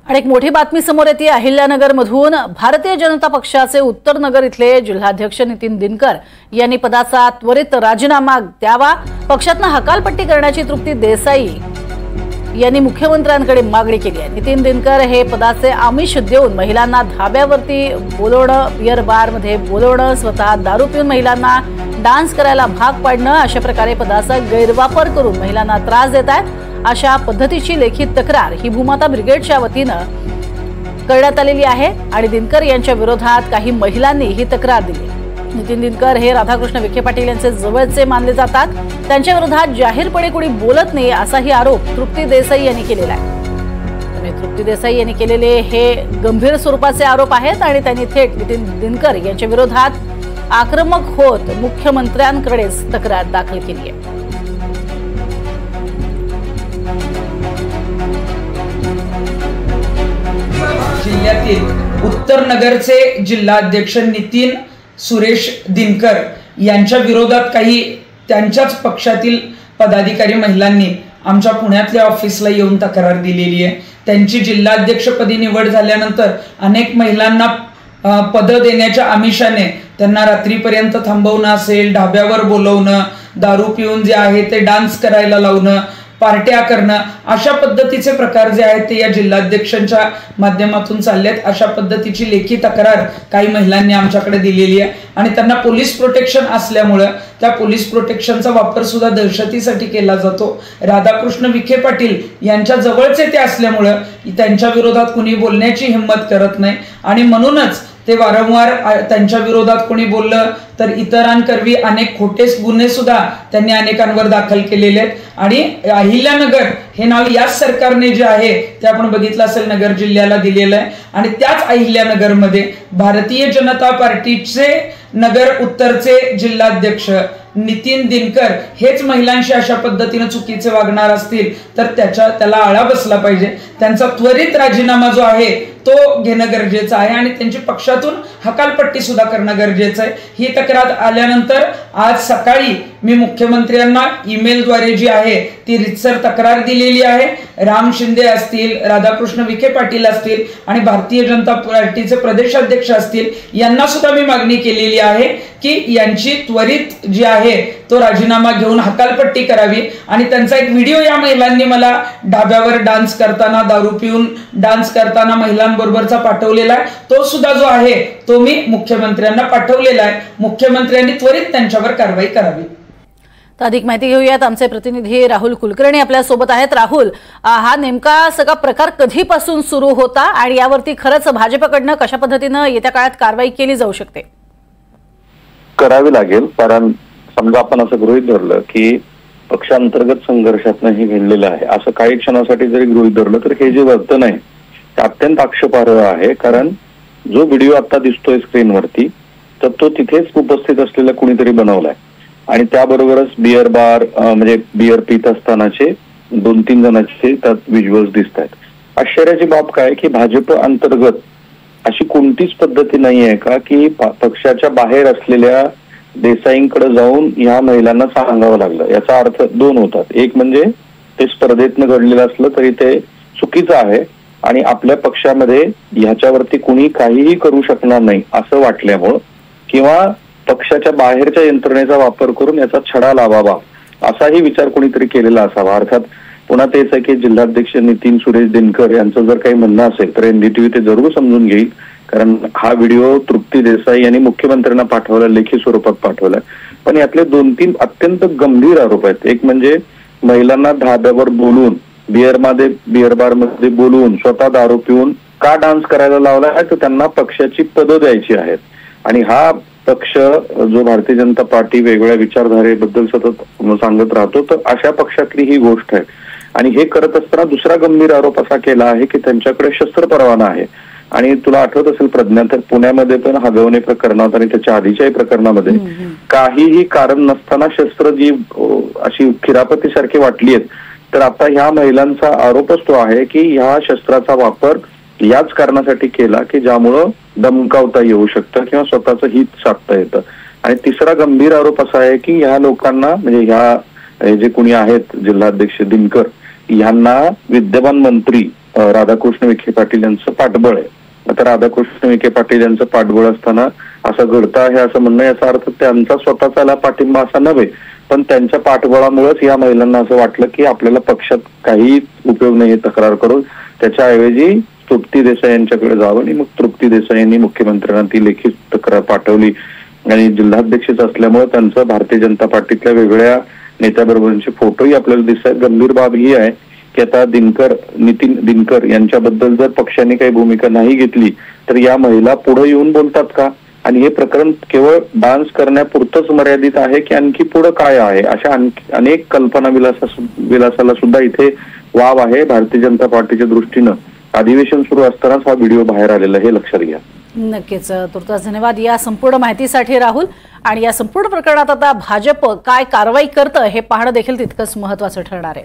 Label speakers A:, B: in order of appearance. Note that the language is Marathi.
A: आणि एक मोठी बातमी समोर येते अहिल्यानगरमधून। भारतीय जनता पक्षाचे उत्तर नगर इथले जिल्हाध्यक्ष नितीन दिनकर यांनी पदाचा त्वरित राजीनामा द्यावा। पक्षातून हकालपट्टी करण्याची तृप्ती देसाई यांनी मुख्यमंत्र्यांकडे मागणी केली आहे। नितीन दिनकर हे पदाचे आमिष देऊन महिलांना धाब्यावरती बोलवणं, बियर बार मध्ये बोलवणं, स्वतः दारू पिऊन महिलांना डान्स करायला भाग पाडणं, अशा प्रकारे पदाचा गैरवापर करून महिलांना त्रास देत आहेत। अशा पद्धतीची लेखी तक्रार ही भूमाता ब्रिगेडच्या वतीनं करण्यात आलेली आहे आणि दिनकर यांच्या विरोधात काही महिलांनी ही तक्रार दिली। नितीन दिनकर हे राधाकृष्ण विखे पाटील यांचे जवळचे मानले जातात। त्यांच्या विरोधात जाहीरपणे कोणी बोलत नाही असाही आरोप तृप्ती देसाई यांनी केलेला आहे। तृप्ती देसाई यांनी केलेले हे गंभीर स्वरूपाचे आरोप आहेत आणि त्यांनी थेट नितीन दिनकर यांच्या विरोधात आक्रमक होत मुख्यमंत्र्यांकडेच तक्रार दाखल केली आहे।
B: जिल्ह्यातील उत्तर नगरचे जिल्हाध्यक्ष नितीन सुरेश दिनकर यांच्या विरोधात काही त्यांच्याच पक्षातील पदाधिकारी महिलांनी आमच्या पुण्यातल्या ऑफिसला येऊन तक्रार दिलेली आहे। त्यांची जिल्हाध्यक्षपदी निवड झाल्यानंतर अनेक महिलांना पद देण्याच्या आमिषाने त्यांना रात्रीपर्यंत थांबवणं असेल, ढाब्यावर बोलवणं, दारू पिऊन जे आहे ते डान्स करायला लावणं, पार्ट्या करणं, अशा पद्धतीचे प्रकार जे आहेत ते या जिल्हाध्यक्षांच्या माध्यमातून चाललेत। अशा पद्धतीची लेखी तक्रार काही महिलांनी आमच्याकडे दिलेली आहे आणि त्यांना पोलीस प्रोटेक्शन असल्यामुळे त्या पोलीस प्रोटेक्शनचा वापर सुद्धा दहशतीसाठी केला जातो। राधाकृष्ण विखे पाटील यांच्या जवळचे ते असल्यामुळे त्यांच्या विरोधात कुणी बोलण्याची हिंमत करत नाही आणि म्हणूनच ते वारंवार त्यांच्या विरोधात कोणी बोललं तर इतरांकरवी अनेक खोटे गुन्हे सुद्धा त्यांनी अनेकांवर दाखल केलेले आहेत। आणि अहिल्यानगर हे नाव याच सरकारने जे आहे ते आपण बघितलं असेल नगर जिल्ह्याला दिलेलं आहे आणि त्याच अहिल्यानगरमध्ये भारतीय जनता पार्टीचे नगर उत्तरचे जिल्हाध्यक्ष नितीन दिनकर हेच महिलांशी अशा पद्धतीने चुकीचे वागणार असतील तर त्याला आळा बसला पाहिजे। त्यांचा त्वरित राजीनामा जो आहे तो घेणं गरजेचं आहे आणि त्यांची पक्षातून हकालपट्टी सुद्धा करणं गरजेचं आहे। ही तक्रार आल्यानंतर आज सकाळी मी मुख्यमंत्र्यांना ईमेलद्वारे जी आहे ती रितसर तक्रार दिलेली आहे। राम शिंदे असतील, राधाकृष्ण विखे पाटील असतील आणि भारतीय जनता पार्टीचे प्रदेशाध्यक्ष असतील यांना सुद्धा मी मागणी केलेली आहे की यांची त्वरित जी आहे तो राजीनामा घेऊन हकालपट्टी करावी। आणि त्यांचा एक व्हिडिओ या महिलांनी मला ढाब्यावर डान्स करताना, दारू पिऊन डान्स करताना महिलांबरोबरचा पाठवलेला आहे, तो सुद्धा जो आहे तो मी मुख्यमंत्र्यांना पाठवलेला आहे। मुख्यमंत्र्यांनी त्वरित त्यांच्यावर कारवाई करावी।
A: तर अधिक माहिती घेऊयात, आमचे प्रतिनिधी राहुल कुलकर्णी आपल्या सोबत आहेत। राहुल, हा नेमका सगळा प्रकार कधीपासून सुरू होता आणि यावरती खरंच भाजपकडनं कशा पद्धतीनं येत्या काळात कारवाई केली जाऊ शकते?
C: करावी लागेल, कारण समजा आपण असं गृहीत धरलं की पक्षांतर्गत संघर्षातनं हे घडलेलं आहे, असं काही क्षणासाठी जरी गृहीत धरलं तर हे जे वर्तन आहे ते अत्यंत आक्षेपार्ह आहे। कारण जो व्हिडिओ आता दिसतोय स्क्रीनवरती तर तो तिथेच उपस्थित असलेला कुणीतरी बनवलाय आणि त्याबरोबरच बियर बार म्हणजे बियर पित असतानाचे 2-3 जणांचे त्यात व्हिज्युअल्स दिसत आहेत। आश्चर्याची बाब काय की भाजप अंतर्गत अशी कोणतीच पद्धती नाही आहे का की पक्षाच्या बाहेर असलेल्या देसाईंकडे जाऊन ह्या महिलांना सांगावं लागलं? याचा अर्थ 2 होतात। एक म्हणजे ते स्पर्धेतनं घडलेलं असलं तरी ते चुकीचं आहे आणि आपल्या पक्षामध्ये ह्याच्यावरती कुणी काहीही करू शकणार नाही असं वाटल्यामुळं किंवा पक्षाच्या बाहेरच्या यंत्रणेचा वापर करून याचा छडा लावावा असाही विचार कोणीतरी केलेला असावा। अर्थात पुन्हा तेच आहे की जिल्हाध्यक्ष नितीन सुरेश दिनकर यांचं जर काही म्हणणं असेल तर NDTV ते जरूर समजून घेईल, कारण हा व्हिडिओ तृप्ती देसाई यांनी मुख्यमंत्र्यांना पाठवला, लेखी स्वरूपात पाठवलाय। पण यातले 2-3 अत्यंत गंभीर आरोप आहेत। एक म्हणजे महिलांना धाब्यावर बोलून, बियर बार मध्ये बोलून, स्वतः दारू पिऊन का डान्स करायला लावला आहे तर त्यांना पक्षाची पदं द्यायची आहेत आणि हा पक्ष जो भारतीय जनता पार्टी वेगवेगळ्या विचारधारेबद्दल सतत सांगत राहतो तर अशा पक्षातली ही गोष्ट आहे। आणि हे करत असताना दुसरा गंभीर आरोप असा केला आहे की त्यांच्याकडे शस्त्र परवाना आहे आणि तुला आठवत असेल प्रज्ञा, तर पुण्यामध्ये पण हगवणे प्रकरणात आणि त्याच्या आधीच्याही प्रकरणामध्ये काहीही कारण नसताना शस्त्र जी अशी खिरापतीसारखी वाटली आहेत, तर आता ह्या महिलांचा आरोपच तो आहे की ह्या शस्त्राचा वापर याच कारणासाठी केला की ज्यामुळं धमकावता येऊ शकतं किंवा स्वतःचं हित साधता येतं। आणि तिसरा गंभीर आरोप असा आहे की ह्या लोकांना म्हणजे ह्या जे कोणी आहेत जिल्हाध्यक्ष दिनकर यांना विद्यमान मंत्री राधाकृष्ण विखे पाटील यांचं पाठबळ आहे. आता राधाकृष्ण विखे पाटील यांचं पाठबळ असताना असं घडतं आहे असं म्हणणं, याचा अर्थ त्यांचा स्वतःचा पाठिंबा असा नव्हे, पण त्यांच्या पाठबळामुळेच या महिलांना असं वाटलं की आपल्याला पक्षात काही उपयोग नाही तक्रार करून, त्याच्याऐवजी तृप्ती देसाई यांच्याकडे जावं. आणि मग तृप्ती देसाई यांनी मुख्यमंत्र्यांना ती लेखी तक्रार पाठवली आणि जिल्हाध्यक्षच असल्यामुळे त्यांचं भारतीय जनता पार्टीतल्या वेगळ्या नेत्याबरोबरचे फोटोही आपल्याला दिसतात. गंभीर बाब ही आहे की आता नितीन दिनकर यांच्याबद्दल जर पक्षाने काही भूमिका नाही घेतली तर या महिला पुढे येऊन बोलतात का, आणि हे प्रकरण केवळ डान्स करण्यापुरतच मर्यादित आहे की आणखी पुढे काय आहे, अशा अनेक कल्पना विलासाला सुद्धा इथे वाव आहे. भारतीय जनता पार्टीच्या दृष्टीनं अधिवेशन सुरू असतानाच हा व्हिडिओ बाहेर आलेला हे लक्षात घ्या.
A: नक्कीच. तुर्तास धन्यवाद या संपूर्ण माहितीसाठी राहुल. आणि या संपूर्ण प्रकरणात आता भाजप काय कारवाई करतं हे पाहणं देखील तितकंच महत्त्वाचं ठरणार आहे.